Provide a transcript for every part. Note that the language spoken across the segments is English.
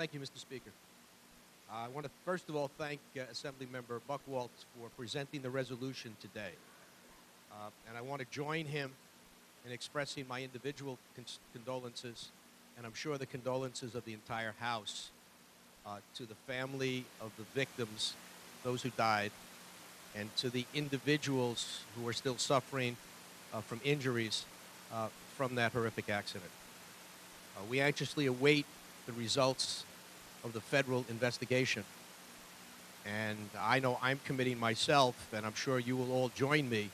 Thank you, Mr. Speaker. I want to first of all thank Assemblymember Buckwaltz for presenting the resolution today. And I want to join him in expressing my individual condolences, and I'm sure the condolences of the entire House, to the family of the victims, those who died, and to the individuals who are still suffering from injuries from that horrific accident. We anxiously await the results of the federal investigation. And I know I'm committing myself, and I'm sure you will all join me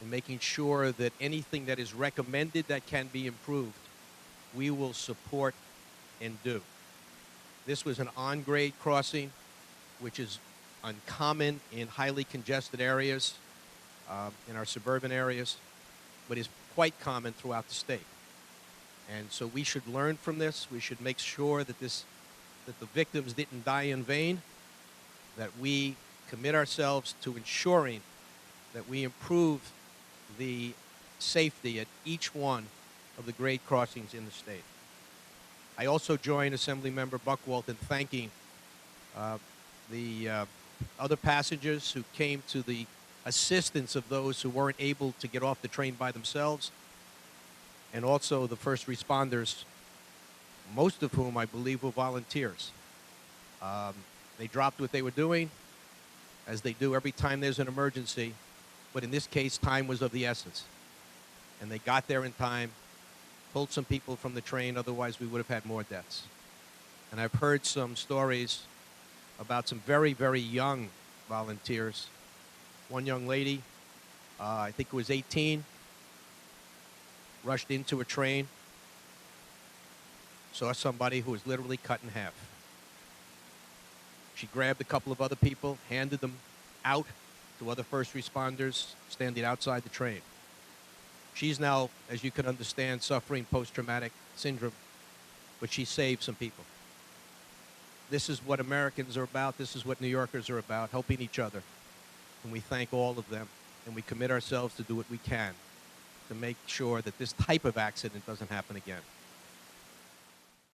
in making sure that anything that is recommended that can be improved, we will support and do. This was an on-grade crossing, which is uncommon in highly congested areas, in our suburban areas, but is quite common throughout the state. And so we should learn from this. We should make sure that the victims didn't die in vain, that we commit ourselves to ensuring that we improve the safety at each one of the grade crossings in the state. I also join Assemblymember Buckwaltz in thanking the other passengers who came to the assistance of those who weren't able to get off the train by themselves, and also the first responders, most of whom I believe were volunteers. They dropped what they were doing, as they do every time there's an emergency, but in this case, time was of the essence. And they got there in time, pulled some people from the train, otherwise we would have had more deaths. And I've heard some stories about some very, very young volunteers. One young lady, I think it was 18, rushed into a train, saw somebody who was literally cut in half. She grabbed a couple of other people, handed them out to other first responders standing outside the train. She's now, as you can understand, suffering post-traumatic syndrome, but she saved some people. This is what Americans are about. This is what New Yorkers are about, helping each other. And we thank all of them, and we commit ourselves to do what we can to make sure that this type of accident doesn't happen again.